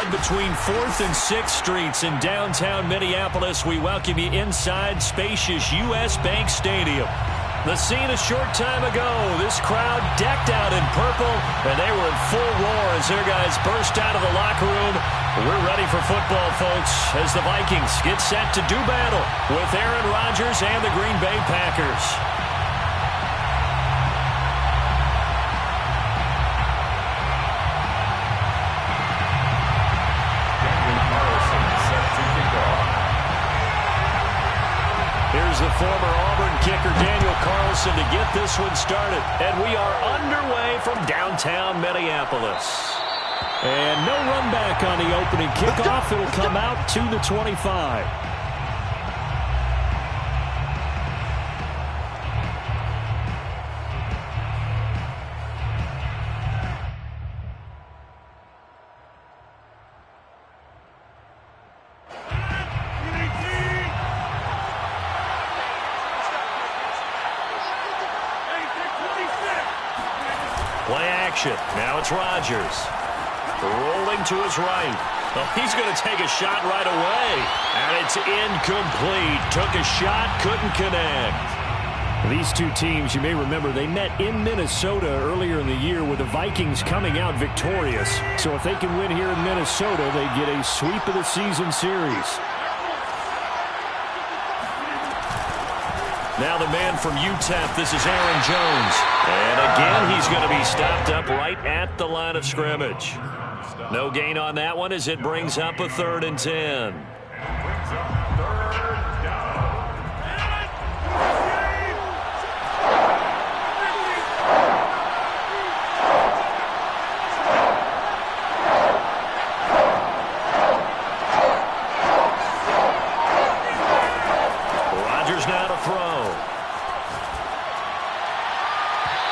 crowd between 4th and 6th Streets in downtown Minneapolis. We welcome you inside spacious U.S. Bank Stadium. The scene a short time ago, this crowd decked out in purple, and they were in full roar as their guys burst out of the locker room. We're ready for football, folks, as the Vikings get set to do battle with Aaron Rodgers and the Green Bay Packers. Here's the former Auburn kicker, Daniel Carlson, to get this one started. And we are underway from downtown Minneapolis. And no run back on the opening kickoff. It'll come out to the 25. Play action. Now it's Rodgers. Rolling to his right. Well, he's going to take a shot right away. And it's incomplete. Took a shot, couldn't connect. These two teams, you may remember, they met in Minnesota earlier in the year with the Vikings coming out victorious. So if they can win here in Minnesota, they get a sweep of the season series. Now the man from UTEP, this is Aaron Jones. And again, he's going to be stopped up right at the line of scrimmage. No gain on that one as it brings up a 3rd and 10. Rodgers now to throw.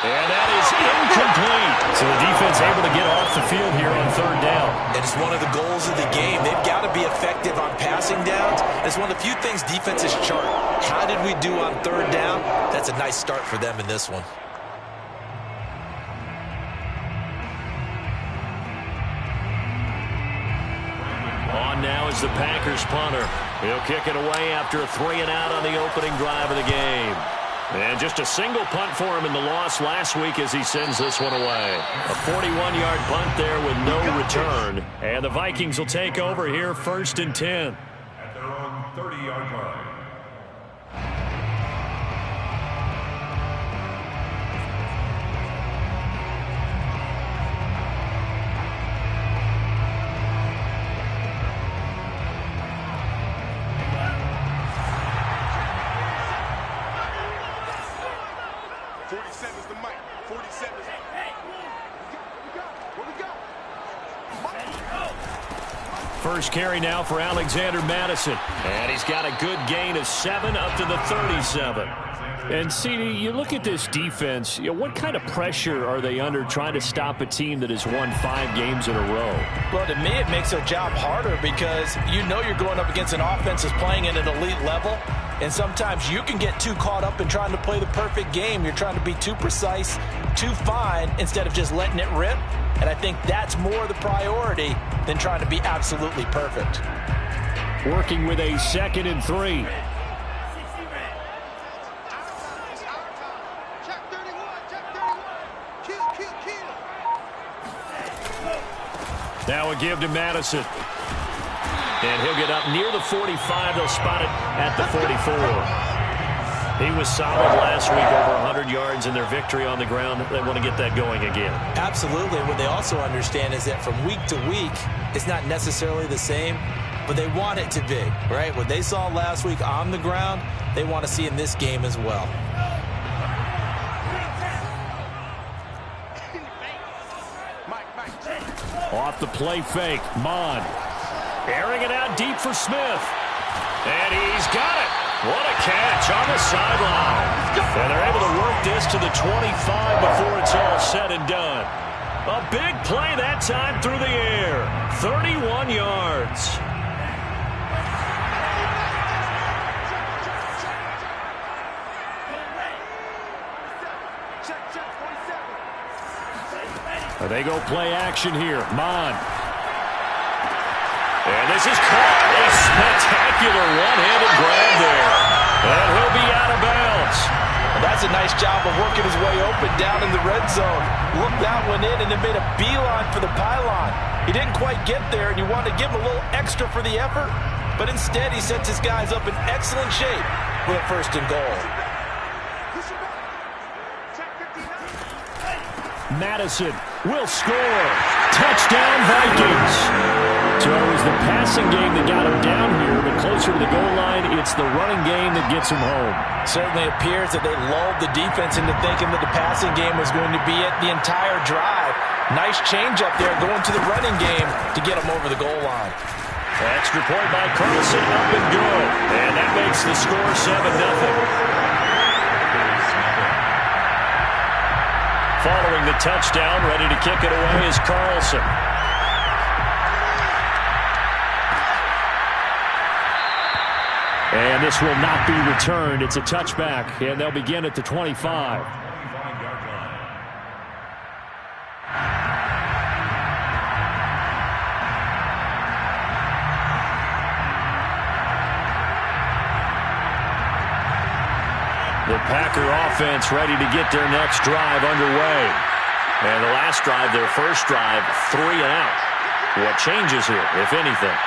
And that is incomplete. So the defense able to get off the field here on 3rd down. And it's one of the goals of the game. They've got to be effective on passing downs. It's one of the few things defenses chart. How did we do on 3rd down? That's a nice start for them in this one. On now is the Packers punter. He'll kick it away after a 3-and-out on the opening drive of the game. And just a single punt for him in the loss last week as he sends this one away. A 41-yard punt there with no return. And the Vikings will take over here 1st and 10. At their own 30-yard line. First carry now for Alexander Madison. And he's got a good gain of 7 up to the 37. And, CD, you look at this defense, what kind of pressure are they under trying to stop a team that has won 5 games in a row? Well, to me, it makes their job harder because you know you're going up against an offense that's playing at an elite level. And sometimes you can get too caught up in trying to play the perfect game. You're trying to be too precise, too fine, instead of just letting it rip. And I think that's more the priority than trying to be absolutely perfect. Working with a 2nd and 3. Now a give to Madison. And he'll get up near the 45. They'll spot it at the 44. He was solid last week, over 100 yards in their victory on the ground. They want to get that going again. Absolutely. What they also understand is that from week to week, it's not necessarily the same, but they want it to be, right? What they saw last week on the ground, they want to see in this game as well. Off the play fake, Mon. Airing it out deep for Smith. And he's got it. What a catch on the sideline. And they're able to work this to the 25 before it's all said and done. A big play that time through the air. 31 yards. They go play action here. Mon. And this is caught. A spectacular one-handed grab there. And he'll be out of bounds. Well, that's a nice job of working his way open down in the red zone. Looked that one in and then made a beeline for the pylon. He didn't quite get there, and you wanted to give him a little extra for the effort. But instead, he sets his guys up in excellent shape for a first and goal. Madison will score. Touchdown, Vikings. So it was the passing game that got him down here, but closer to the goal line, it's the running game that gets him home. Certainly appears that they lulled the defense into thinking that the passing game was going to be it the entire drive. Nice change up there going to the running game to get him over the goal line. Extra point by Carlson, up and good. And that makes the score 7-0. Following the touchdown, ready to kick it away is Carlson. And this will not be returned. It's a touchback, and they'll begin at the 25. The Packer offense ready to get their next drive underway. And the last drive, their first drive, 3 and out. What changes here, if anything?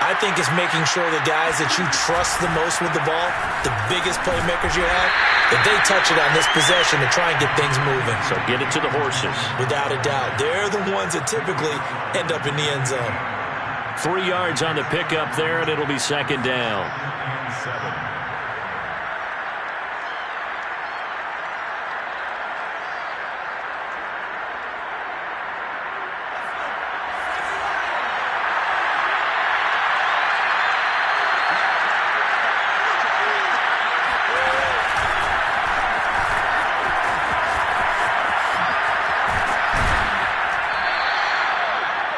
I think it's making sure the guys that you trust the most with the ball, the biggest playmakers you have, that they touch it on this possession to try and get things moving. So get it to the horses. Without a doubt. They're the ones that typically end up in the end zone. 3 yards on the pickup there, and it'll be second down.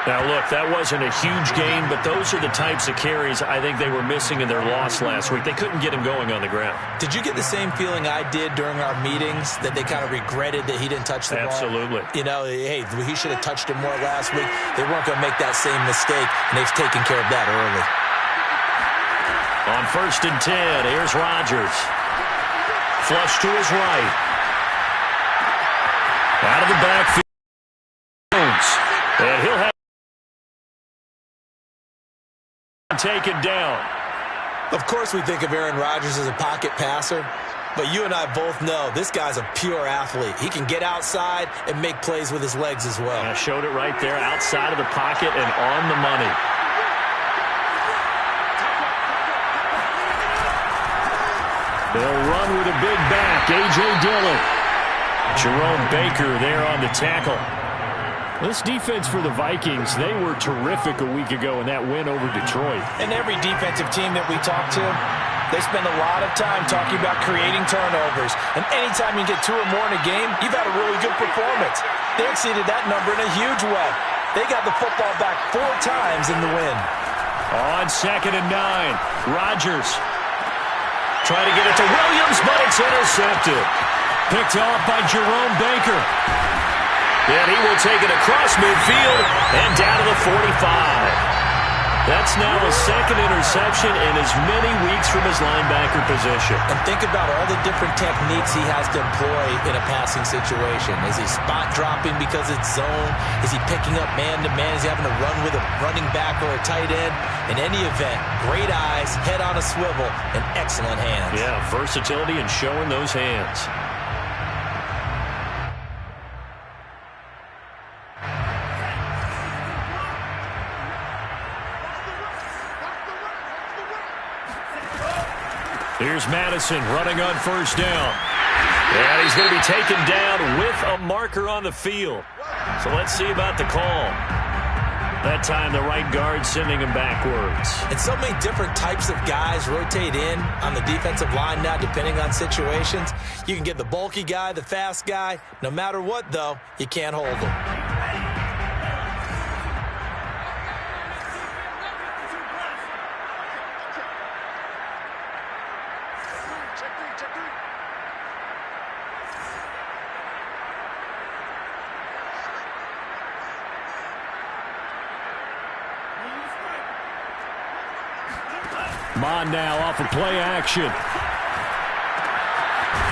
Now, look, that wasn't a huge game, but those are the types of carries I think they were missing in their loss last week. They couldn't get him going on the ground. Did you get the same feeling I did during our meetings, that they kind of regretted that he didn't touch the ball? Absolutely. You know, hey, he should have touched it more last week. They weren't going to make that same mistake, and they've taken care of that early. On 1st and 10, here's Rodgers. Flush to his right. Out of the backfield. And he'll have taken down. Of course we think of Aaron Rodgers as a pocket passer, but you and I both know this guy's a pure athlete. He can get outside and make plays with his legs as well. I showed it right there, outside of the pocket and on the money. They'll run with a big back, A.J. Dillon. Jerome Baker there on the tackle. This defense for the Vikings, they were terrific a week ago in that win over Detroit. And every defensive team that we talk to, they spend a lot of time talking about creating turnovers. And anytime you get 2 or more in a game, you've had a really good performance. They exceeded that number in a huge way. They got the football back 4 times in the win. On 2nd and 9, Rodgers trying to get it to Williams, but it's intercepted. Picked off by Jerome Baker. And he will take it across midfield and down to the 45. That's now a 2nd interception in as many weeks from his linebacker position. And think about all the different techniques he has to employ in a passing situation. Is he spot dropping because it's zone? Is he picking up man-to-man? Is he having to run with a running back or a tight end? In any event, great eyes, head on a swivel, and excellent hands. Yeah, versatility and showing those hands. Here's Madison running on 1st down. And he's going to be taken down with a marker on the field. So let's see about the call. That time the right guard sending him backwards. And so many different types of guys rotate in on the defensive line now, depending on situations. You can get the bulky guy, the fast guy. No matter what, though, you can't hold him. Mon now off of play action.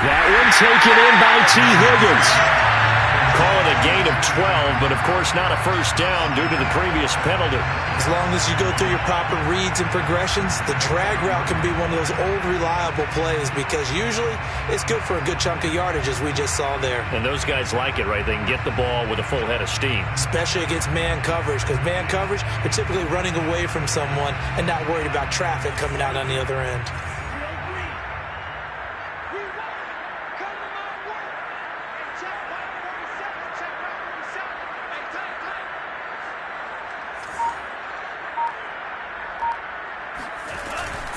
That one taken in by T. Higgins. Call it a gain of 12, but of course not a first down due to the previous penalty. As long as you go through your proper reads and progressions, the drag route can be one of those old reliable plays because usually it's good for a good chunk of yardage as we just saw there. And those guys like it, right? They can get the ball with a full head of steam. Especially against man coverage because man coverage, they're typically running away from someone and not worried about traffic coming out on the other end.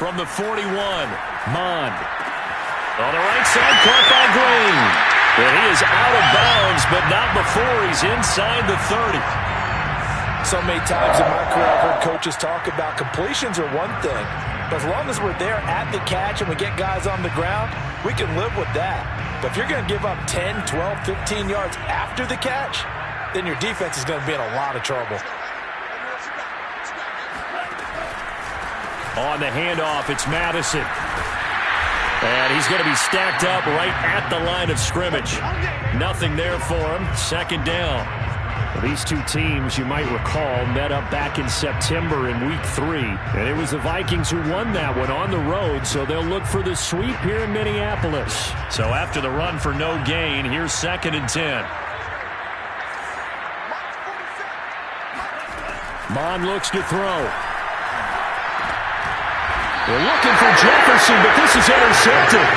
From the 41, Mond. On the right side, caught by Green. And he is out of bounds, but not before he's inside the 30. So many times in my career I've heard coaches talk about completions are one thing. But as long as we're there at the catch and we get guys on the ground, we can live with that. But if you're going to give up 10, 12, 15 yards after the catch, then your defense is going to be in a lot of trouble. On the handoff, it's Madison. And he's going to be stacked up right at the line of scrimmage. Nothing there for him. Second down. These two teams, you might recall, met up back in September in Week 3. And it was the Vikings who won that one on the road, so they'll look for the sweep here in Minneapolis. So after the run for no gain, here's 2nd and 10. Mon looks to throw. They're looking for Jefferson, but this is intercepted.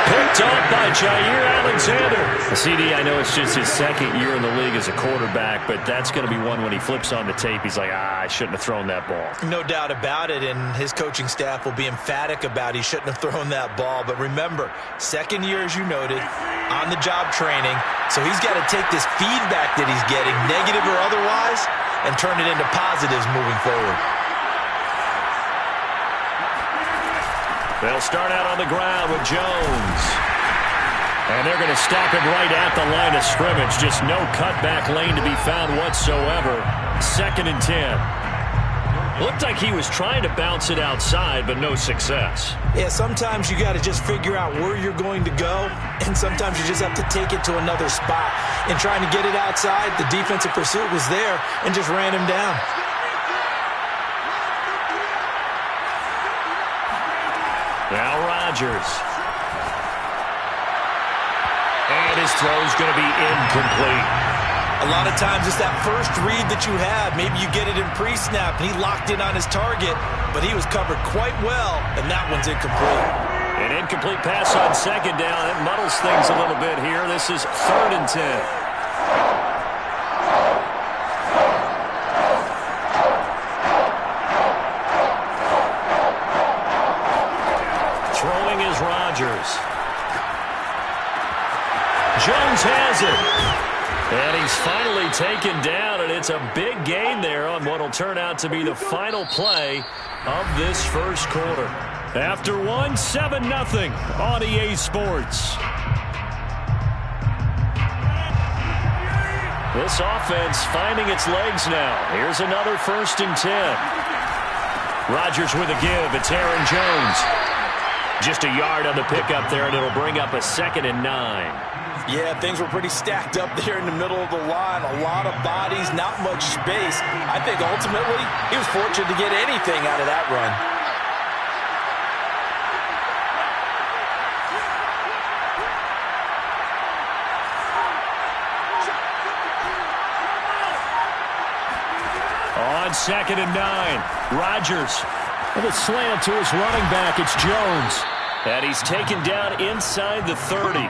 Picked up by Jair Alexander. CD, I know it's just his second year in the league as a quarterback, but that's going to be one when he flips on the tape. He's like, I shouldn't have thrown that ball. No doubt about it, and his coaching staff will be emphatic about he shouldn't have thrown that ball. But remember, second year, as you noted, on-the-job training, so he's got to take this feedback that he's getting, negative or otherwise, and turn it into positives moving forward. They'll start out on the ground with Jones. And they're going to stop him right at the line of scrimmage. Just no cutback lane to be found whatsoever. 2nd and 10. Looked like he was trying to bounce it outside, but no success. Yeah, sometimes you got to just figure out where you're going to go, and sometimes you just have to take it to another spot. In trying to get it outside, the defensive pursuit was there and just ran him down. Now Rodgers. And his throw's going to be incomplete. A lot of times it's that first read that you have. Maybe you get it in pre-snap, and he locked in on his target, but he was covered quite well, and that one's incomplete. An incomplete pass on 2nd down. It muddles things a little bit here. This is 3rd and 10. Jones has it. And he's finally taken down, and it's a big gain there on what will turn out to be the final play of this first quarter. After one, 7-0 on EA Sports. This offense finding its legs now. Here's another 1st and 10. Rodgers with a give. It's Aaron Jones. Just a yard on the pickup there, and it'll bring up a 2nd and 9. Yeah, things were pretty stacked up there in the middle of the line. A lot of bodies, not much space. I think ultimately he was fortunate to get anything out of that run. On 2nd and 9, Rodgers with a slant to his running back. It's Jones. And he's taken down inside the 30.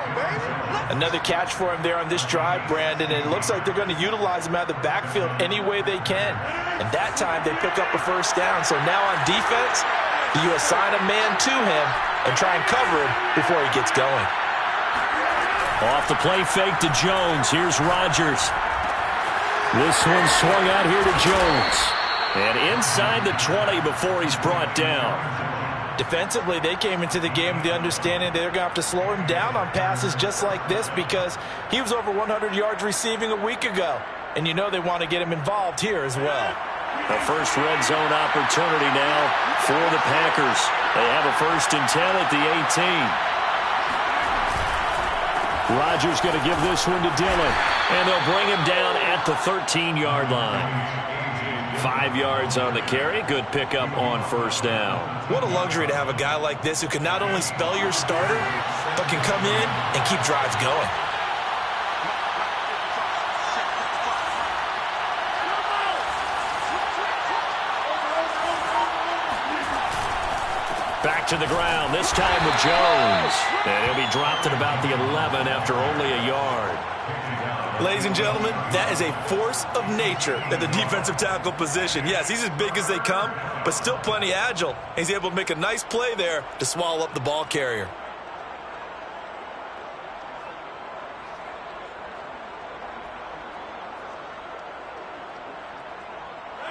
Another catch for him there on this drive, Brandon, and it looks like they're going to utilize him out of the backfield any way they can. And that time they pick up a first down. So now on defense, do you assign a man to him and try and cover him before he gets going? Off the play fake to Jones. Here's Rodgers. This one swung out here to Jones. And inside the 20 before he's brought down. Defensively, they came into the game with the understanding they're going to have to slow him down on passes just like this because he was over 100 yards receiving a week ago. And you know they want to get him involved here as well. The first red zone opportunity now for the Packers. They have a 1st and 10 at the 18. Rodgers going to give this one to Dillon, and they'll bring him down at the 13-yard line. 5 yards on the carry. Good pickup on 1st down. What a luxury to have a guy like this who can not only spell your starter, but can come in and keep drives going. Back to the ground, this time with Jones. And he'll be dropped at about the 11 after only a yard. Ladies and gentlemen, that is a force of nature at the defensive tackle position. Yes, he's as big as they come, but still plenty agile. He's able to make a nice play there to swallow up the ball carrier.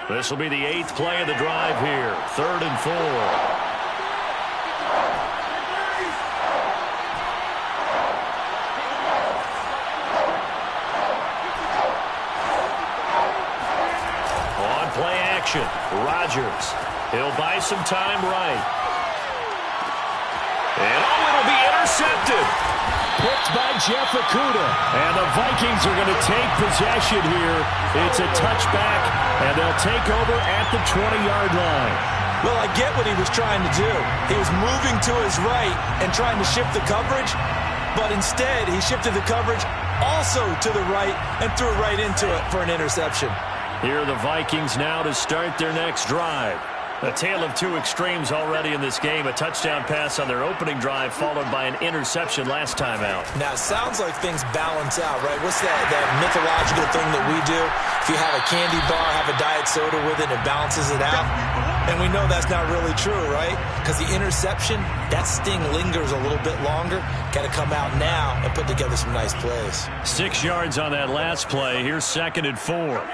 This will be the 8th play of the drive here. 3rd and 4. Rodgers. He'll buy some time right. And it'll be intercepted. Picked by Jeff Okudah. And the Vikings are going to take possession here. It's a touchback, and they'll take over at the 20-yard line. Well, I get what he was trying to do. He was moving to his right and trying to shift the coverage, but instead he shifted the coverage also to the right and threw it right into it for an interception. Here are the Vikings now to start their next drive. A tale of two extremes already in this game. A touchdown pass on their opening drive followed by an interception last time out. Now, it sounds like things balance out, right? What's that mythological thing that we do? If you have a candy bar, have a diet soda with it, it balances it out. And we know that's not really true, right? Because the interception, that sting lingers a little bit longer. Got to come out now and put together some nice plays. 6 yards on that last play. Here's 2nd and 4.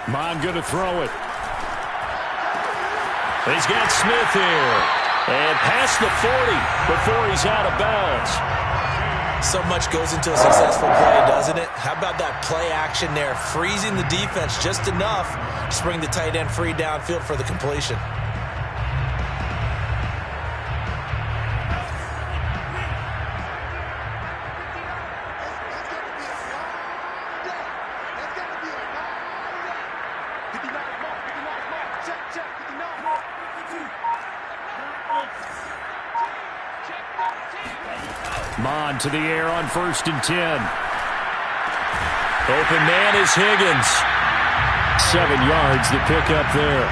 Mon going to throw it. He's got Smith here. And past the 40 before he's out of bounds. So much goes into a successful play, doesn't it? How about that play action there? Freezing the defense just enough to bring the tight end free downfield for the completion. Mon to the air on 1st and 10. Open man is Higgins. 7 yards the pickup there.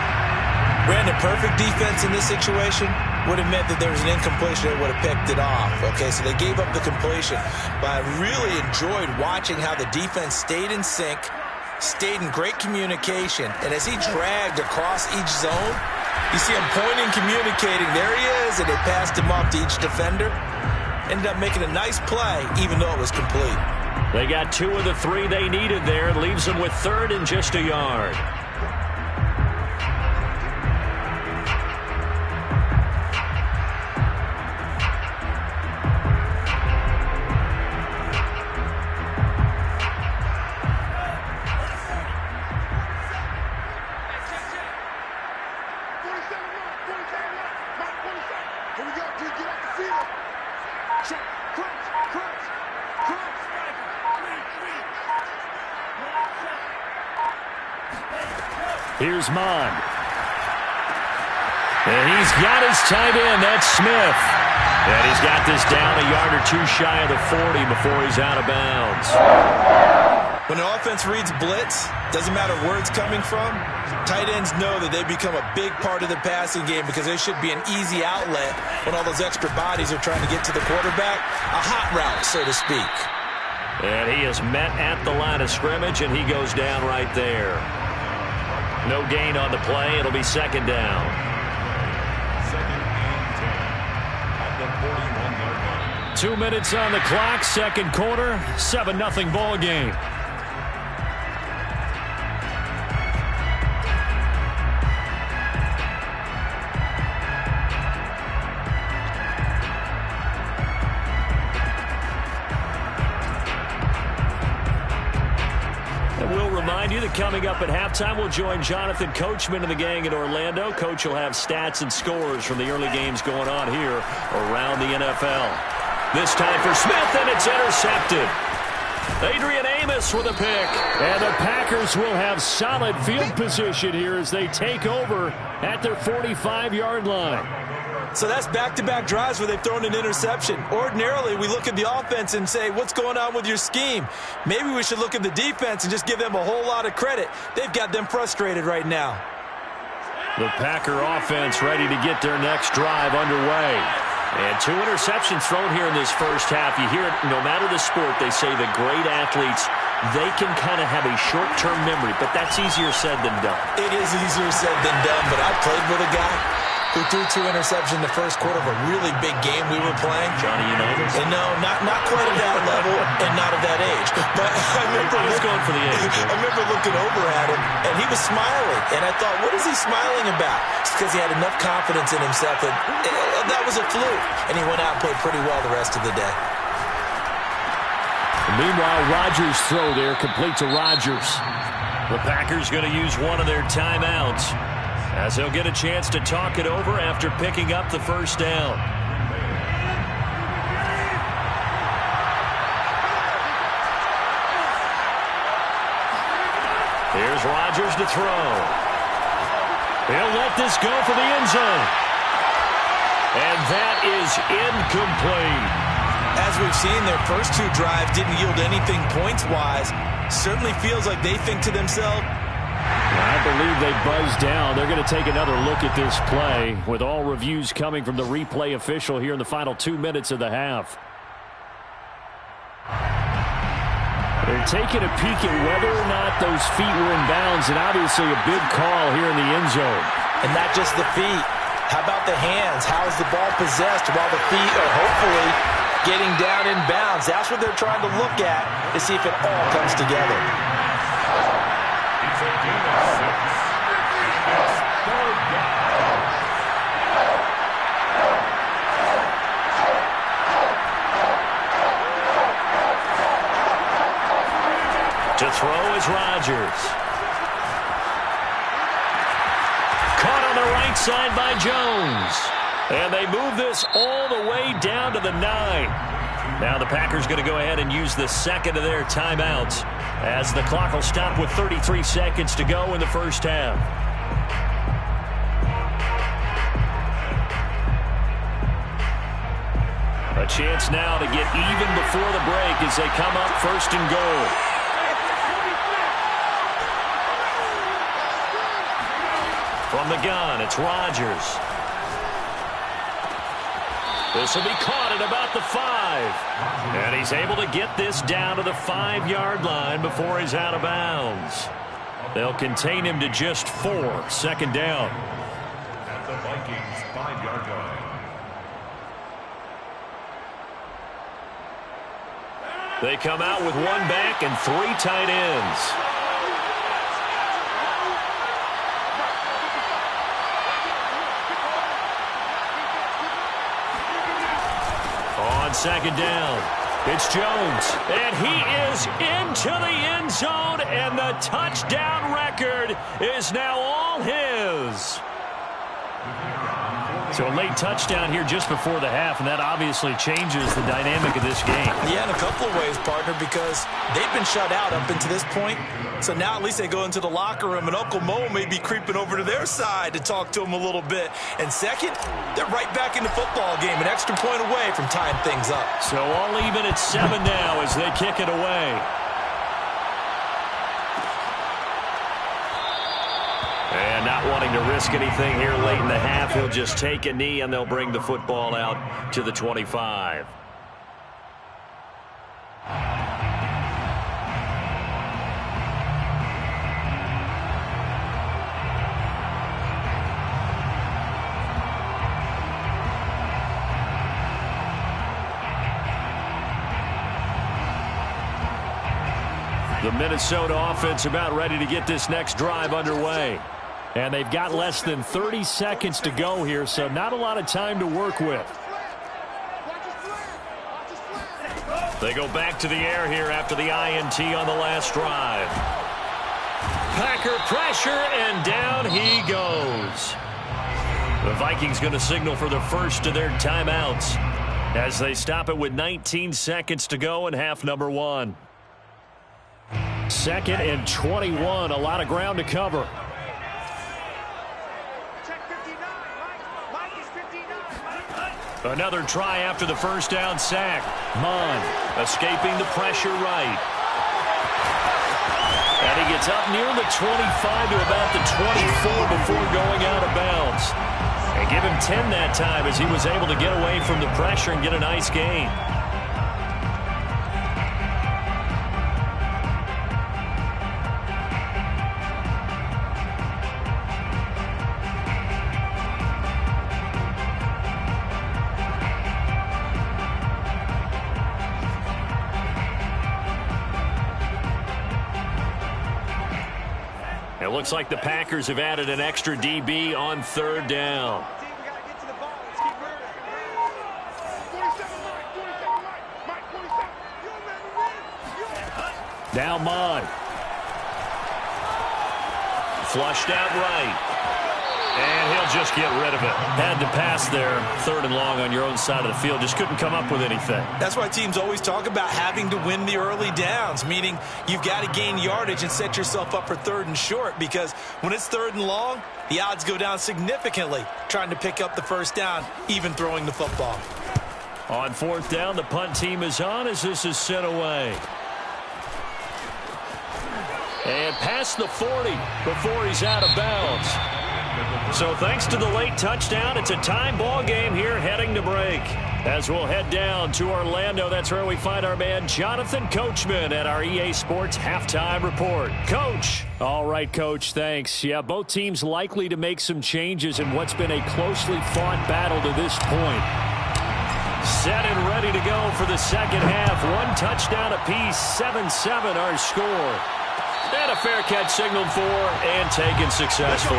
Brandon, perfect defense in this situation would have meant that there was an incompletion that would have picked it off. Okay, so they gave up the completion. But I really enjoyed watching how the defense stayed in sync, stayed in great communication, and as he dragged across each zone, you see him pointing, communicating. There he is, and they passed him off to each defender. Ended up making a nice play, even though it was complete. They got 2 of the 3 they needed there. Leaves them with 3rd and just a yard. Here's Mon. And he's got his tight end. That's Smith. And he's got this down a yard or 2 shy of the 40 before he's out of bounds. When an offense reads blitz, doesn't matter where it's coming from, tight ends know that they become a big part of the passing game because there should be an easy outlet when all those extra bodies are trying to get to the quarterback. A hot route, so to speak. And he is met at the line of scrimmage, and he goes down right there. No gain on the play. It'll be 2nd down. 2nd and 10 at the 41-yard line. 2 minutes on the clock, 2nd quarter, 7-0 ball game. remind you that coming up at halftime, we'll join Jonathan Coachman and the gang in Orlando. Coach will have stats and scores from the early games going on here around the NFL. This time for Smith, and it's intercepted. Adrian Amos with a pick. And the Packers will have solid field position here as they take over at their 45-yard line. So that's back-to-back drives where they've thrown an interception. Ordinarily, we look at the offense and say, what's going on with your scheme? Maybe we should look at the defense and just give them a whole lot of credit. They've got them frustrated right now. The Packer offense ready to get their next drive underway. And 2 interceptions thrown here in this first half. You hear it, no matter the sport, they say the great athletes, they can kind of have a short-term memory, but that's easier said than done. It is easier said than done, but I played with a guy who threw 2 interceptions in the first quarter of a really big game we were playing. Johnny Unitas? And no, not quite at that level and not at that age. But I was going for the age. I remember looking over at him, and he was smiling. And I thought, what is he smiling about? It's because he had enough confidence in himself that that was a fluke. And he went out and played pretty well the rest of the day. Meanwhile, Rodgers' throw there complete to Rodgers. The Packers going to use one of their timeouts, as he'll get a chance to talk it over after picking up the first down. Here's Rodgers to throw. He'll let this go for the end zone. And that is incomplete. As we've seen, their first 2 drives didn't yield anything points-wise. Certainly feels like they think to themselves, I believe they buzzed down. They're going to take another look at this play with all reviews coming from the replay official here in the final 2 minutes of the half. They're taking a peek at whether or not those feet were in bounds, and obviously a big call here in the end zone. And not just the feet. How about the hands? How is the ball possessed while the feet are hopefully getting down in bounds? That's what they're trying to look at to see if it all comes together. It's a gain of 6. It's 3rd down. To throw is Rodgers. Caught on the right side by Jones. And they move this all the way down to the 9. Now the Packers going to go ahead and use the second of their timeouts, as the clock will stop with 33 seconds to go in the first half. A chance now to get even before the break as they come up 1st and goal. From the gun, it's Rodgers. This will be caught at about the 5. And he's able to get this down to the 5-yard line before he's out of bounds. They'll contain him to just 4. 2nd down. At the Vikings' 5-yard line. They come out with 1 back and 3 tight ends. On 2nd down, it's Jones, and he is into the end zone, and the touchdown record is now all his. So a late touchdown here just before the half, and that obviously changes the dynamic of this game. Yeah, in a couple of ways, partner, because they've been shut out up until this point. So now at least they go into the locker room, and Uncle Mo may be creeping over to their side to talk to them a little bit. And second, they're right back in the football game, an extra point away from tying things up. So all even at 7 now as they kick it away. And not wanting to risk anything here late in the half, he'll just take a knee and they'll bring the football out to the 25. The Minnesota offense about ready to get this next drive underway. And they've got less than 30 seconds to go here, so not a lot of time to work with. They go back to the air here after the INT on the last drive. Packer pressure, and down he goes. The Vikings going to signal for the first of their timeouts as they stop it with 19 seconds to go in half number one. 2nd and 21, a lot of ground to cover. Another try after the first down sack. Mon escaping the pressure right. And he gets up near the 25 to about the 24 before going out of bounds. And give him 10 that time as he was able to get away from the pressure and get a nice gain. It looks like the Packers have added an extra DB on 3rd down. Now Mon. Flushed out right. And he'll just get rid of it. Had to pass there, 3rd and long on your own side of the field. Just couldn't come up with anything. That's why teams always talk about having to win the early downs, meaning you've got to gain yardage and set yourself up for 3rd and short, because when it's 3rd and long, the odds go down significantly trying to pick up the first down, even throwing the football. On 4th down, the punt team is on as this is sent away. And past the 40 before he's out of bounds. So thanks to the late touchdown, it's a time ball game here heading to break. As we'll head down to Orlando, that's where we find our man Jonathan Coachman at our EA Sports Halftime Report. Coach. All right, Coach, thanks. Yeah, both teams likely to make some changes in what's been a closely fought battle to this point. Set and ready to go for the second half. 1 touchdown apiece, 7-7 our score. And a fair catch signaled for and taken successfully.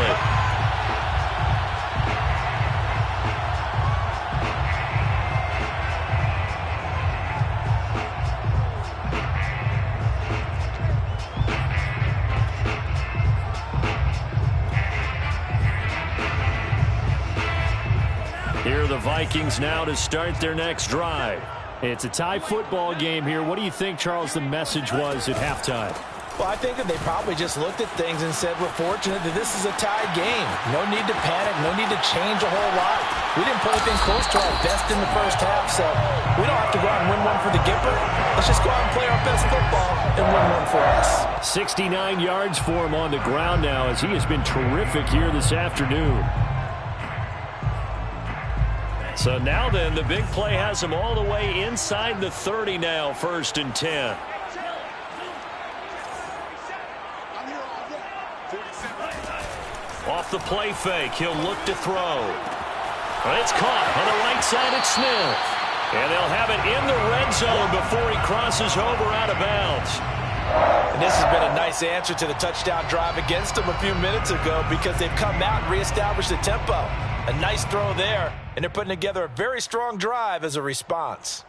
Here are the Vikings now to start their next drive. It's a tie football game here. What do you think, Charles, the message was at halftime? Well, I think that they probably just looked at things and said, we're fortunate that this is a tied game. No need to panic, no need to change a whole lot. We didn't put anything close to our best in the first half, so we don't have to go out and win one for the Gipper. Let's just go out and play our best football and win one for us. 69 yards for him on the ground now as he has been terrific here this afternoon. So now then, the big play has him all the way inside the 30 now, 1st and 10. Off the play fake, he'll look to throw. But it's caught on the right side at Smith. And they'll have it in the red zone before he crosses over out of bounds. And this has been a nice answer to the touchdown drive against them a few minutes ago, because they've come out and reestablished the tempo. A nice throw there, and they're putting together a very strong drive as a response.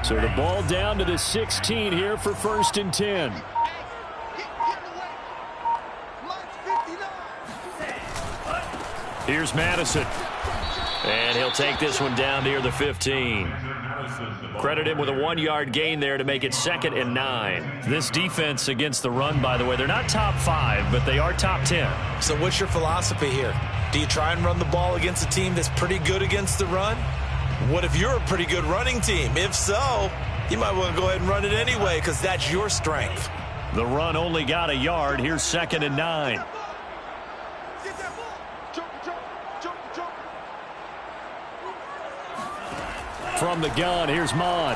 So the ball down to the 16 here for 1st and 10. Here's Madison. And he'll take this one down near the 15. Credit him with a 1-yard gain there to make it 2nd and 9. This defense against the run, by the way, they're not top 5, but they are top 10. So what's your philosophy here? Do you try and run the ball against a team that's pretty good against the run? What if you're a pretty good running team? If so, you might want to go ahead and run it anyway, because that's your strength. The run only got a yard. Here's 2nd and 9. From the gun, here's Mon.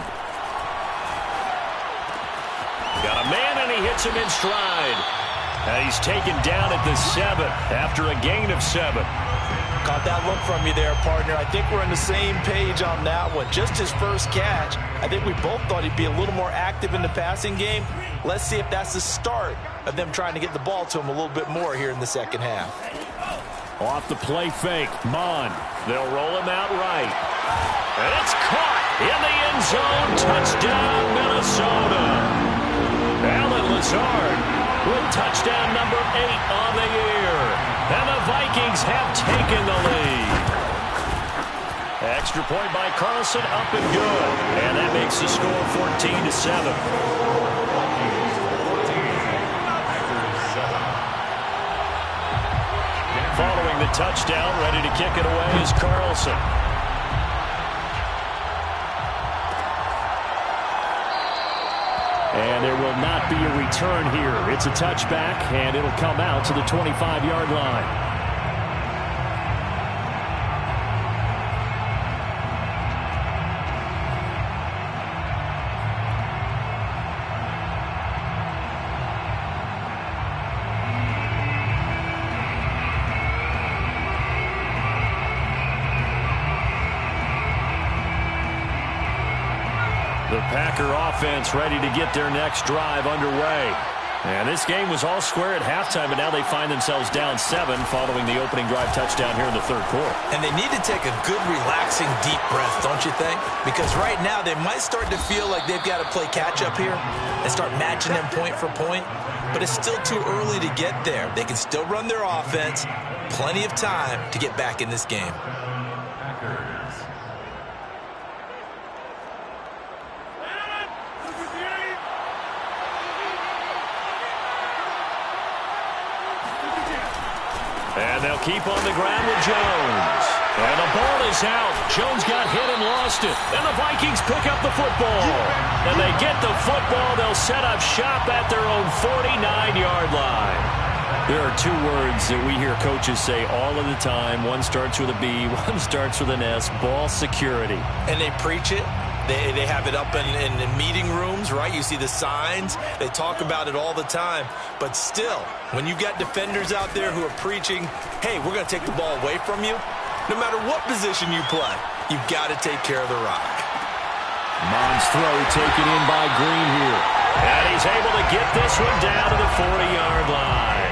Got a man, and he hits him in stride. And he's taken down at the 7 after a gain of 7. Caught that look from you there, partner. I think we're on the same page on that one. Just his first catch, I think we both thought he'd be a little more active in the passing game. Let's see if that's the start of them trying to get the ball to him a little bit more here in the second half. Off the play fake, Mon. They'll roll him out right. And it's caught in the end zone. Touchdown, Minnesota. Alan Lazard with touchdown number 8 on the year. And the Vikings have taken the lead. Extra point by Carlson, up and good. And that makes the score 14-7. Following the touchdown, ready to kick it away is Carlson. And there will not be a return here. It's a touchback, and it'll come out to the 25-yard line. The Packer offense ready to get their next drive underway. And this game was all square at halftime, but now they find themselves down 7 following the opening drive touchdown here in the third quarter. And they need to take a good, relaxing, deep breath, don't you think? Because right now they might start to feel like they've got to play catch-up here and start matching them point for point. But it's still too early to get there. They can still run their offense. Plenty of time to get back in this game. And they'll keep on the ground with Jones. And the ball is out. Jones got hit and lost it. And the Vikings pick up the football. And they get the football. They'll set up shop at their own 49-yard line. There are 2 words that we hear coaches say all of the time. One starts with a B, one starts with an S. Ball security. And they preach it. They have it up in meeting rooms, right? You see the signs. They talk about it all the time. But still, when you've got defenders out there who are preaching, hey, we're going to take the ball away from you, no matter what position you play, you've got to take care of the rock. Mon's throw taken in by Green here. And he's able to get this one down to the 40-yard line.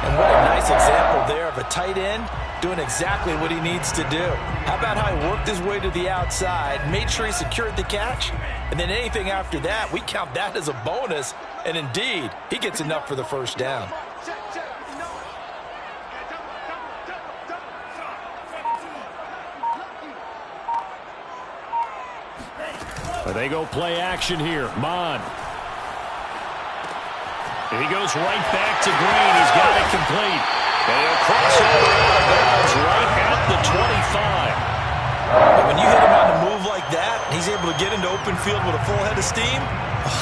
And what a nice example there of a tight end doing exactly what he needs to do. How about how he worked his way to the outside, made sure he secured the catch, and then anything after that, we count that as a bonus, and indeed, he gets enough for the first down. They go play action here. Mon. He goes right back to Green. He's got it complete. And he'll cross over out of bounds right at the 25. And when you hit him on the move like that, he's able to get into open field with a full head of steam.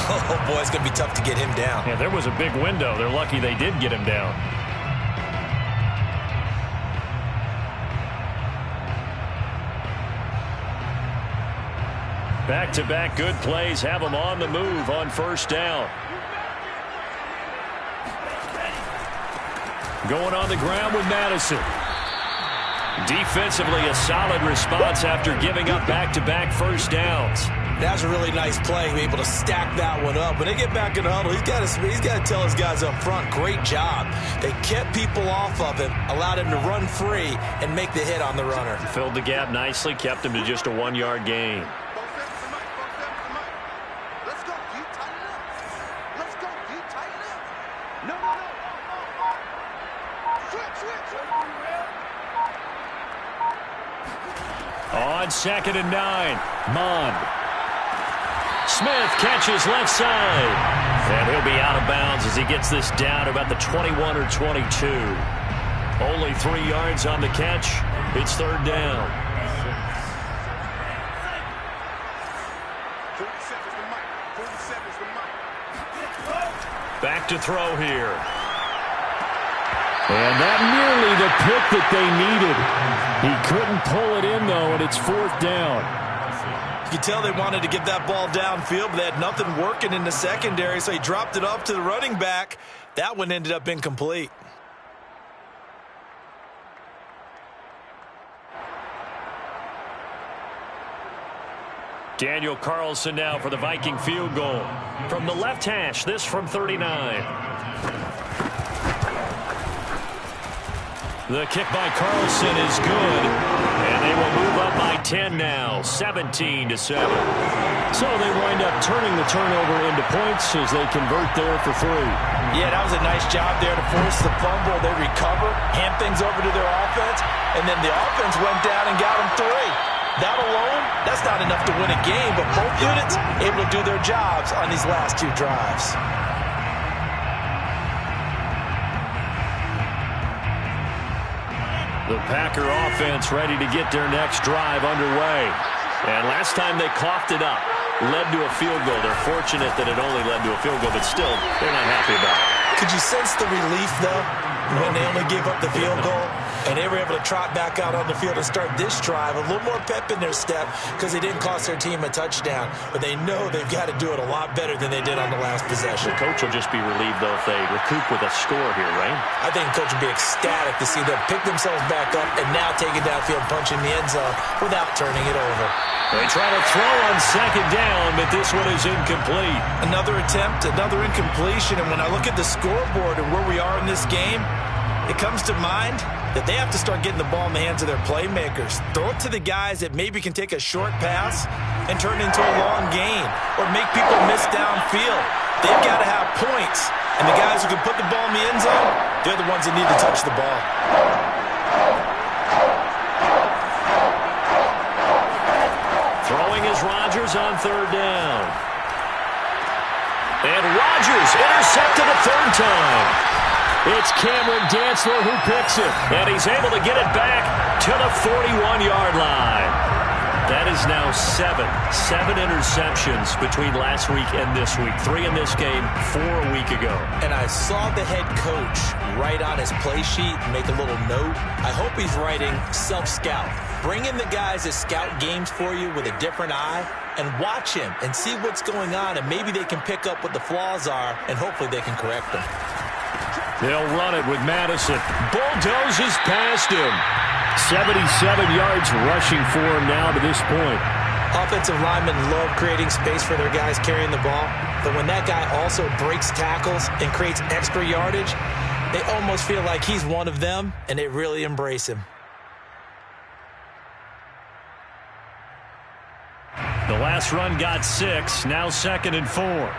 Oh, boy, it's going to be tough to get him down. Yeah, there was a big window. They're lucky they did get him down. Back-to-back good plays have them on the move on first down. Going on the ground with Madison. Defensively, a solid response after giving up back-to-back first downs. That's a really nice play, be able to stack that one up. When they get back in the huddle, he's got to tell his guys up front, great job. They kept people off of him, allowed him to run free, and make the hit on the runner. Filled the gap nicely, kept him to just a 1-yard gain. On 2nd and 9, Mon. Smith catches left side. And he'll be out of bounds as he gets this down about the 21 or 22. Only 3 yards on the catch. It's 3rd down. Back to throw here. And that nearly the pick that they needed. He couldn't pull it in, though, and it's 4th down. You can tell they wanted to get that ball downfield, but they had nothing working in the secondary, so he dropped it off to the running back. That one ended up incomplete. Daniel Carlson now for the Viking field goal. From the left hash, this from 39. The kick by Carlson is good, and they will move up by 10 now, 17-7. So they wind up turning the turnover into points as they convert there for 3. Yeah, that was a nice job there to force the fumble. They recover, hand things over to their offense, and then the offense went down and got them 3. That alone, that's not enough to win a game, but both units able to do their jobs on these last 2 drives. The Packer offense ready to get their next drive underway. And last time they coughed it up, led to a field goal. They're fortunate that it only led to a field goal, but still, they're not happy about it. Could you sense the relief, though, when they only gave up the field goal? And they were able to trot back out on the field and start this drive. A little more pep in their step because they didn't cost their team a touchdown. But they know they've got to do it a lot better than they did on the last possession. The coach will just be relieved, though, if they recoup with a score here, right? I think the coach will be ecstatic to see them pick themselves back up and now take it downfield, punching the end zone without turning it over. They try to throw on second down, but this one is incomplete. Another attempt, another incompletion. And when I look at the scoreboard and where we are in this game, it comes to mind that they have to start getting the ball in the hands of their playmakers. Throw it to the guys that maybe can take a short pass and turn it into a long gain or make people miss downfield. They've got to have points. And the guys who can put the ball in the end zone, they're the ones that need to touch the ball. Throwing is Rodgers on third down. And Rodgers intercepted a third time. It's Cameron Dantzler who picks it, and he's able to get it back to the 41-yard line. That is now 7 interceptions between last week and this week. 3 in this game, 4 a week ago. And I saw the head coach write on his play sheet, make a little note. I hope he's writing self-scout. Bring in the guys that scout games for you with a different eye and watch him and see what's going on, and maybe they can pick up what the flaws are, and hopefully they can correct them. They'll run it with Madison. Bulldozes past him. 77 yards rushing for him now to this point. Offensive linemen love creating space for their guys carrying the ball, but when that guy also breaks tackles and creates extra yardage, they almost feel like he's one of them, and they really embrace him. The last run got 6, now 2nd and 4.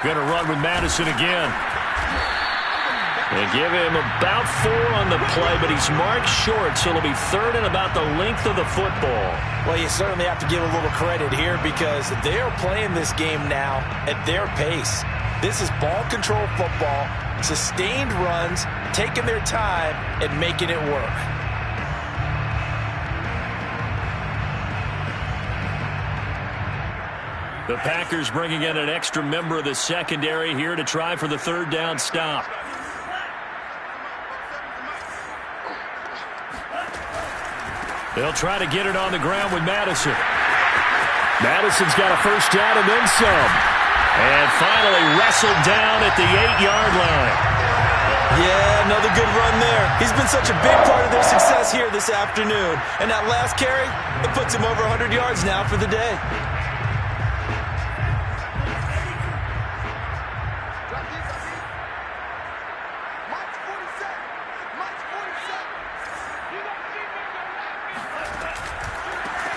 Going to run with Madison again. They give him about 4 on the play, but he's marked short, so it'll be 3rd and about the length of the football. Well, you certainly have to give a little credit here because they're playing this game now at their pace. This is ball control football, sustained runs, taking their time and making it work. The Packers bringing in an extra member of the secondary here to try for the 3rd down stop. They'll try to get it on the ground with Madison. Madison's got a 1st down and then some. And finally wrestled down at the 8-yard line. Yeah, another good run there. He's been such a big part of their success here this afternoon. And that last carry, it puts him over 100 yards now for the day.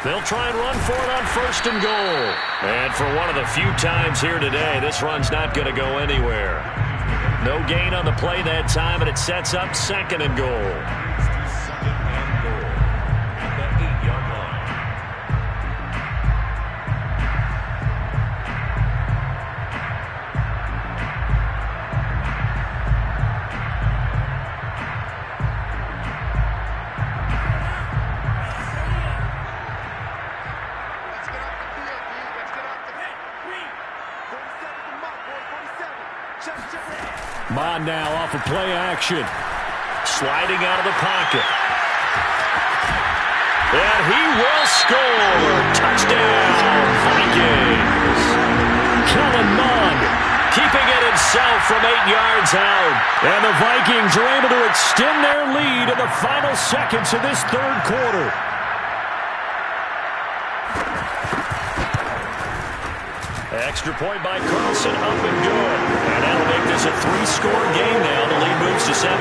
They'll try and run for it on 1st and goal. And for one of the few times here today, this run's not going to go anywhere. No gain on the play that time, and it sets up 2nd and goal. Bond now off of play action. Sliding out of the pocket. And he will score. Touchdown, Vikings. Kellen Mond keeping it at himself from 8 yards out. And the Vikings are able to extend their lead in the final seconds of this third quarter. Extra point by Carlson, up and good. And that'll make this a 3-score game now. The lead moves to 17.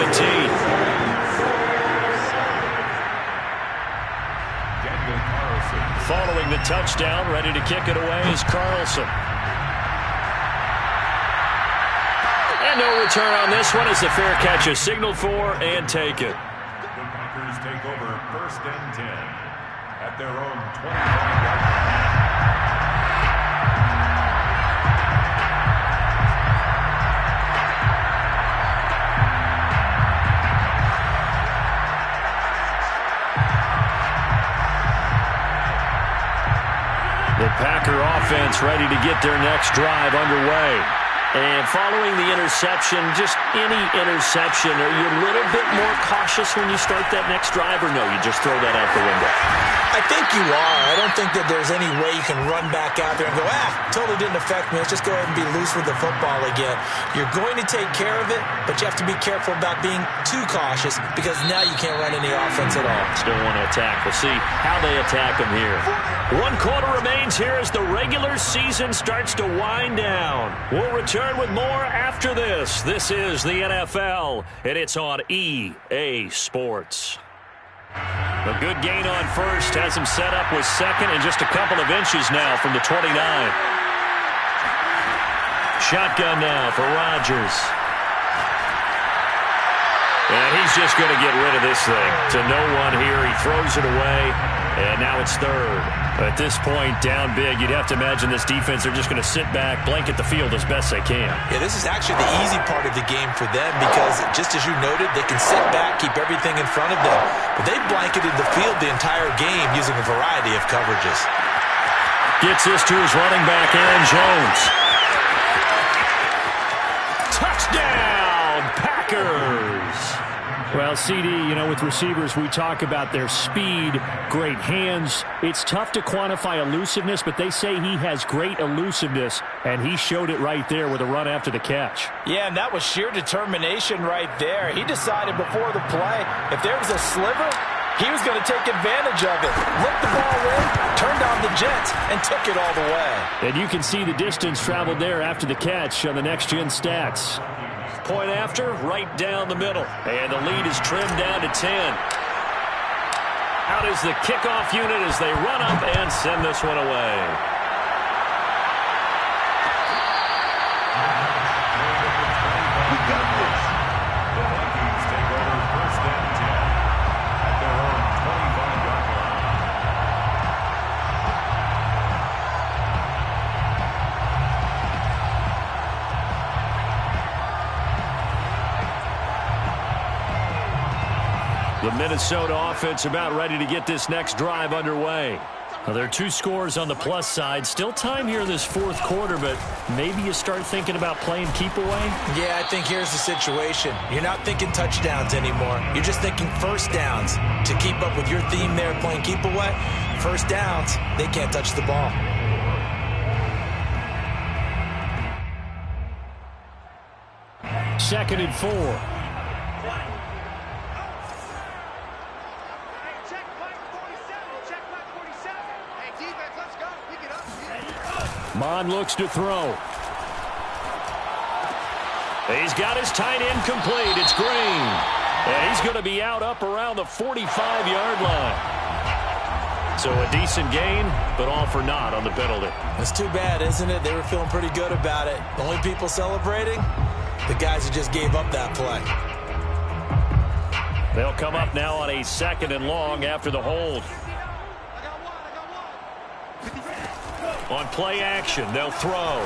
Following the touchdown, ready to kick it away is Carlson. And no return on this one as the fair catch is signaled for and taken. The Packers take over 1st and 10 at their own 25-yard line. The Packer offense ready to get their next drive underway. And following the interception, just any interception, are you a little bit more cautious when you start that next drive, or no, you just throw that out the window? I think you are. I don't think that there's any way you can run back out there and go, totally didn't affect me. Let's just go ahead and be loose with the football again. You're going to take care of it, but you have to be careful about being too cautious because now you can't run any offense at all. Still want to attack. We'll see how they attack them here. 1 quarter remains here as the regular season starts to wind down. We'll return with more after this. This is the NFL, and it's on EA Sports. A good gain on first has him set up with second and just a couple of inches now from the 29. Shotgun now for Rodgers. And he's just going to get rid of this thing. To no one here. He throws it away, and now it's third. At this point, down big, you'd have to imagine this defense, they're just going to sit back, blanket the field as best they can. Yeah, this is actually the easy part of the game for them because, just as you noted, they can sit back, keep everything in front of them. But they blanketed the field the entire game using a variety of coverages. Gets this to his running back, Aaron Jones. Touchdown, Packers! Well, CD, with receivers, we talk about their speed, great hands. It's tough to quantify elusiveness, but they say he has great elusiveness, and he showed it right there with a run after the catch. Yeah, and that was sheer determination right there. He decided before the play, if there was a sliver, he was going to take advantage of it. Looked the ball in, turned on the jets, and took it all the way. And you can see the distance traveled there after the catch on the next-gen stats. Point after, right down the middle. And the lead is trimmed down to 10. Out is the kickoff unit as they run up and send this one away. The Vikings take over 1st and 10 at their own 25-yard line. The Minnesota offense about ready to get this next drive underway. Well, there are 2 scores on the plus side. Still time here in this 4th quarter, but maybe you start thinking about playing keep away? Yeah, I think here's the situation. You're not thinking touchdowns anymore. You're just thinking first downs. To keep up with your theme there, playing keep away, first downs, they can't touch the ball. Second and 4. Mon looks to throw. He's got his tight end complete. It's Green. And he's going to be out up around the 45-yard line. So a decent gain, but all for naught on the penalty. It's too bad, isn't it? They were feeling pretty good about it. The only people celebrating, the guys who just gave up that play. They'll come up now on a 2nd and long after the hold. On play action, they'll throw.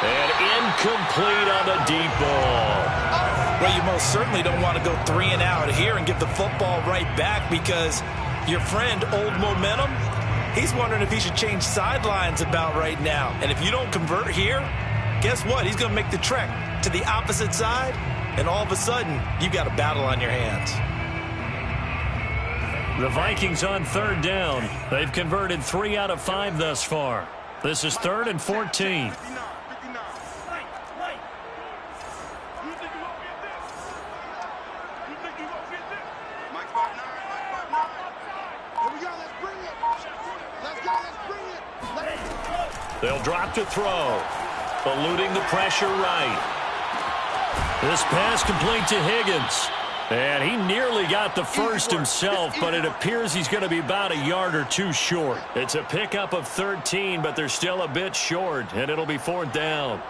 And incomplete on the deep ball. Well, you most certainly don't want to go 3 and out here and give the football right back because your friend, Old Momentum, he's wondering if he should change sidelines about right now. And if you don't convert here, guess what? He's going to make the trek to the opposite side, and all of a sudden, you've got a battle on your hands. The Vikings on 3rd down. They've converted 3 out of 5 thus far. This is 3rd and 14. They'll drop to throw. Eluding the pressure right. This pass complete to Higgins. And he nearly got the first himself, but it appears he's going to be about a yard or two short. It's a pickup of 13, but they're still a bit short, and it'll be 4th down.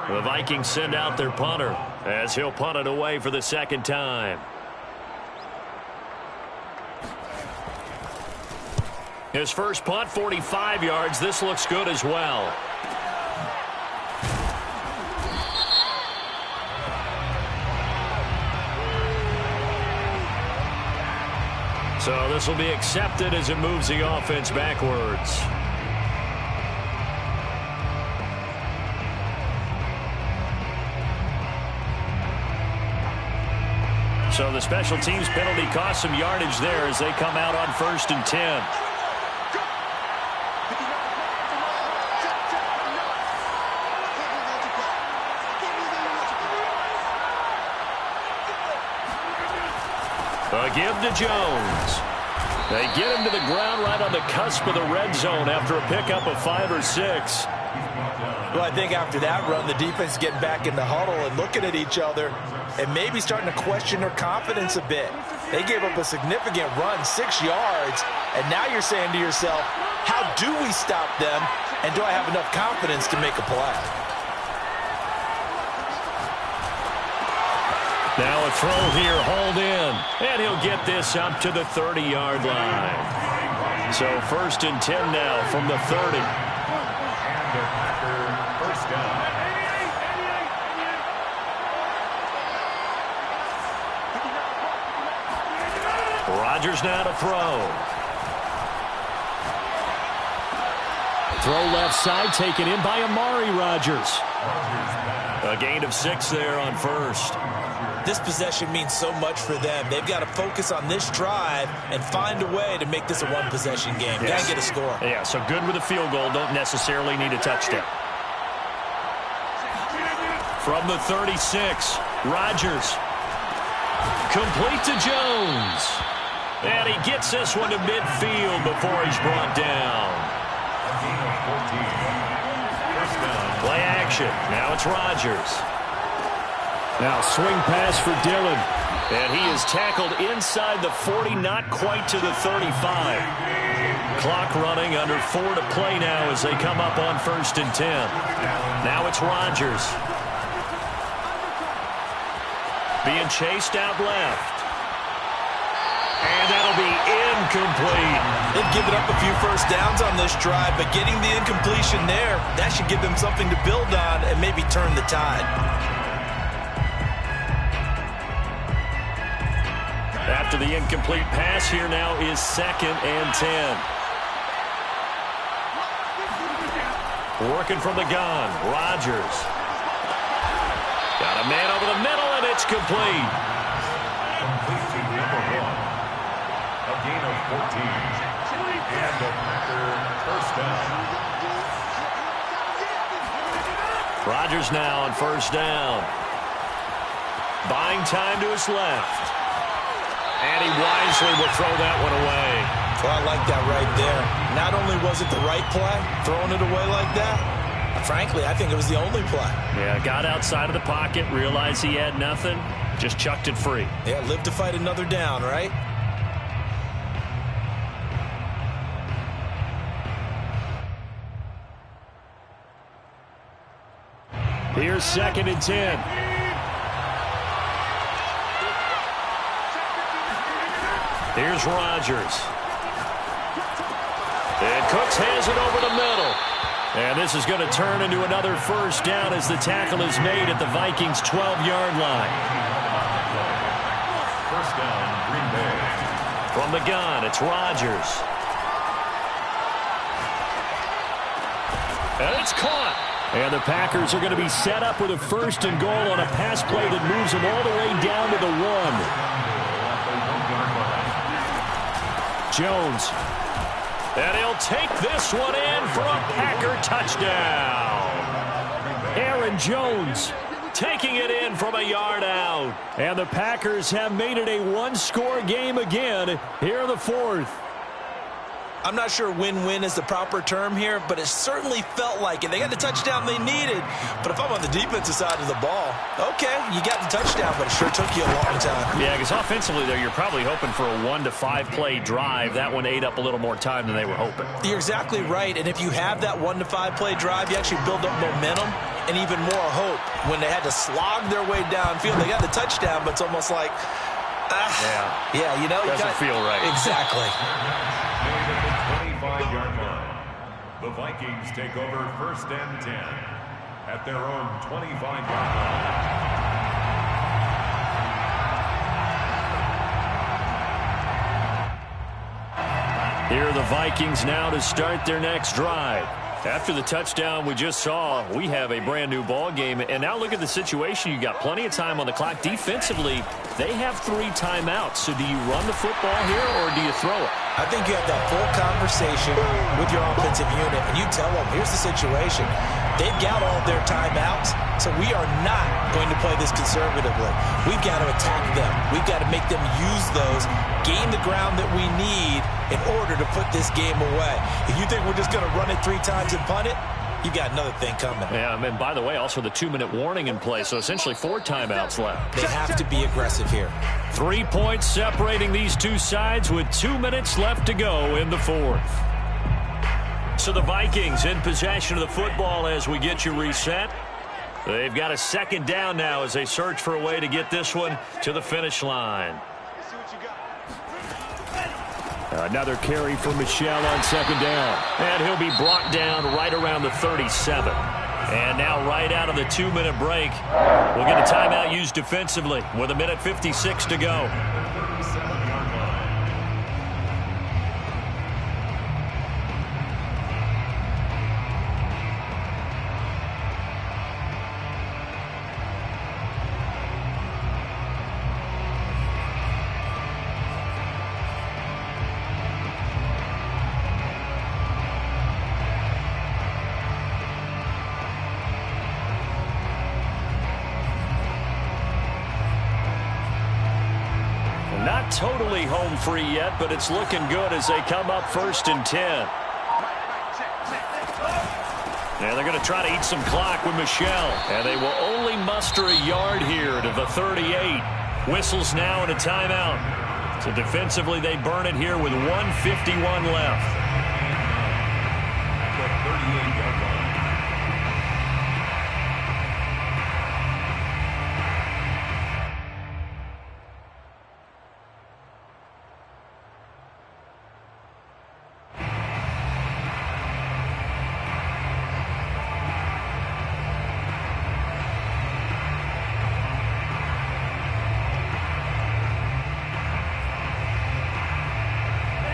The Vikings send out their punter as he'll punt it away for the second time. His first punt, 45 yards. This looks good as well. So this will be accepted as it moves the offense backwards. So the special teams penalty cost some yardage there as they come out on 1st and 10. A give to Jones. They get him to the ground right on the cusp of the red zone after a pickup of 5 or 6. Well, I think after that run, the defense is getting back in the huddle and looking at each other and maybe starting to question their confidence a bit. They gave up a significant run, 6 yards, and now you're saying to yourself, how do we stop them, and do I have enough confidence to make a play? Now a throw here, hauled in, and he'll get this up to the 30-yard line. So 1st and 10 now from the 30. And the Packer first down. Rodgers now to throw. Throw left side, taken in by Amari Rodgers. A gain of 6 there on 1st. This possession means so much for them. They've got to focus on this drive and find a way to make this a one-possession game. Yes. Got to get a score. Yeah, so good with a field goal. Don't necessarily need a touchdown. From the 36, Rodgers. Complete to Jones. And he gets this one to midfield before he's brought down. Play action. Now it's Rodgers. Now swing pass for Dillon. And he is tackled inside the 40, not quite to the 35. Clock running, under 4 to play now as they come up on 1st and 10. Now it's Rodgers. Being chased out left. And that'll be incomplete. They've given up a few first downs on this drive, but getting the incompletion there, that should give them something to build on and maybe turn the tide. After the incomplete pass, here now is 2nd and 10. Working from the gun, Rodgers. Got a man over the middle, and it's complete. Complete to number 1. A gain of 14. And the Packer first down. Rodgers now on 1st down. Buying time to his left. And he wisely will throw that one away. Well, I like that right there. Not only was it the right play, throwing it away like that, frankly, I think it was the only play. Yeah, got outside of the pocket, realized he had nothing, just chucked it free. Yeah, live to fight another down, right? Here's 2nd and 10. Here's Rodgers. And Cooks has it over the middle. And this is going to turn into another 1st down as the tackle is made at the Vikings' 12-yard line. First down, Green Bay. From the gun, it's Rodgers. And it's caught. And the Packers are going to be set up with a 1st and goal on a pass play that moves them all the way down to the 1. Jones. And he'll take this one in for a Packer touchdown. Aaron Jones taking it in from a yard out. And the Packers have made it a one-score game again here in the fourth. I'm not sure win-win is the proper term here, but it certainly felt like it. They got the touchdown they needed. But if I'm on the defensive side of the ball, okay, you got the touchdown, but it sure took you a long time. Yeah, because offensively, though, you're probably hoping for a 1 to 5 play drive. That one ate up a little more time than they were hoping. You're exactly right. And if you have that 1 to 5 play drive, you actually build up momentum and even more hope. When they had to slog their way downfield, they got the touchdown, but it's almost like, yeah, you know. Doesn't feel right. Exactly. 25-yard line. The Vikings take over 1st and 10 at their own 25-yard line. Here are the Vikings now to start their next drive. After the touchdown we just saw, we have a brand new ball game. And now look at the situation. You got plenty of time on the clock. Defensively, they have 3 timeouts. So do you run the football here or do you throw it? I think you have that full conversation with your offensive unit, and you tell them, here's the situation. They've got all their timeouts, so we are not going to play this conservatively. We've got to attack them. We've got to make them use those, gain the ground that we need in order to put this game away. If you think we're just going to run it 3 times and punt it, you got another thing coming. Yeah, and by the way, also the 2-minute warning in play, so essentially 4 timeouts left. They have to be aggressive here. 3 points separating these two sides with 2 minutes left to go in the fourth. So the Vikings in possession of the football as we get you reset. They've got a 2nd down now as they search for a way to get this one to the finish line. Another carry for Michel on 2nd down. And he'll be brought down right around the 37. And now right out of the 2-minute break, we'll get a timeout used defensively with 1:56 to go. Not totally home free yet, but it's looking good as they come up 1st and 10. And they're going to try to eat some clock with Michel. And they will only muster a yard here to the 38. Whistles now and a timeout. So defensively, they burn it here with 1:51 left. The 38-yard line.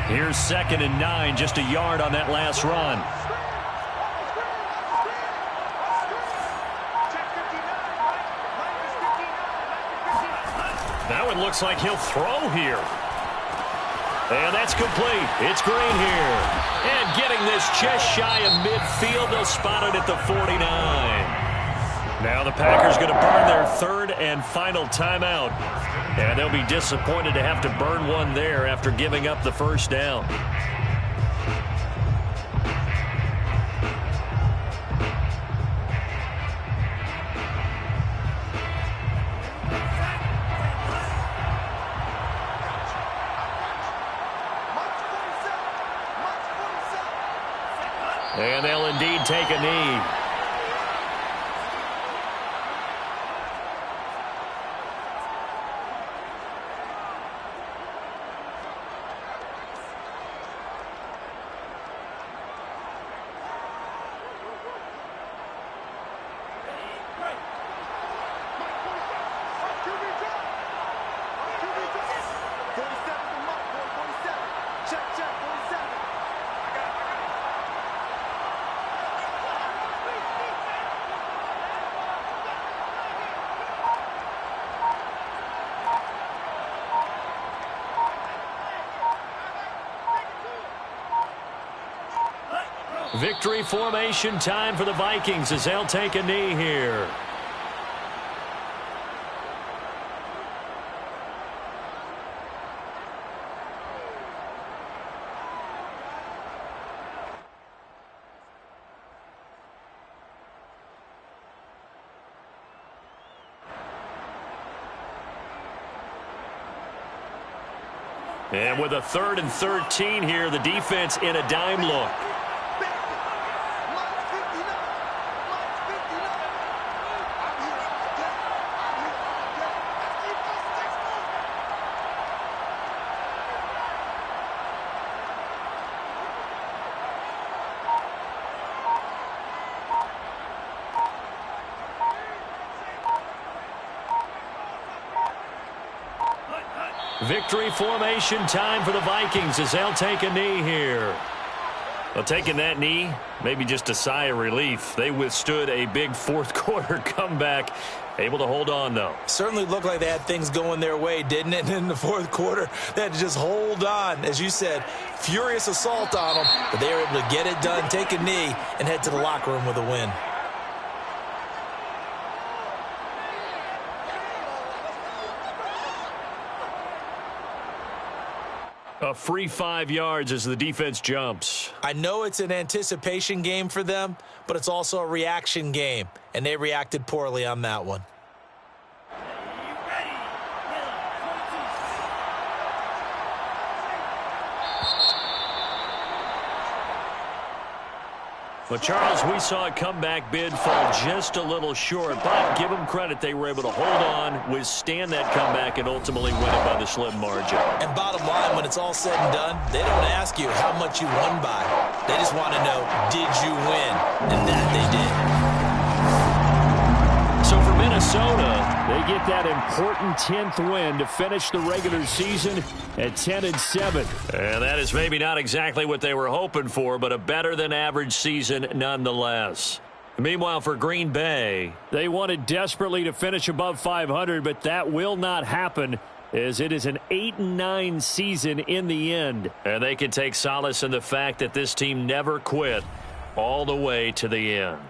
Here's 2nd and 9, just a yard on that last run. That one looks like he'll throw here. And that's complete. It's Green here. And getting this just shy of midfield, they'll spot it at the 49. Now the Packers going to burn their 3rd and final timeout. And they'll be disappointed to have to burn one there after giving up the 1st down. And they'll indeed take a knee. Victory formation time for the Vikings as they'll take a knee here. And with a 3rd and 13 here, the defense in a dime look. Victory formation time for the Vikings as they'll take a knee here. Well, taking that knee, maybe just a sigh of relief. They withstood a big fourth quarter comeback. Able to hold on, though. Certainly looked like they had things going their way, didn't it? In the fourth quarter, they had to just hold on. As you said, furious assault on them, but they were able to get it done, take a knee, and head to the locker room with a win. A free 5 yards as the defense jumps. I know it's an anticipation game for them, but it's also a reaction game, and they reacted poorly on that one. Well, Charles, we saw a comeback bid fall just a little short, but give them credit. They were able to hold on, withstand that comeback, and ultimately win it by the slim margin. And bottom line, when it's all said and done, they don't ask you how much you won by. They just want to know, did you win? And that they did. So for Minnesota, they get that important 10th win to finish the regular season at 10-7. And that is maybe not exactly what they were hoping for, but a better-than-average season nonetheless. Meanwhile, for Green Bay, they wanted desperately to finish above 500, but that will not happen as it is an 8-9 season in the end. And they can take solace in the fact that this team never quit all the way to the end.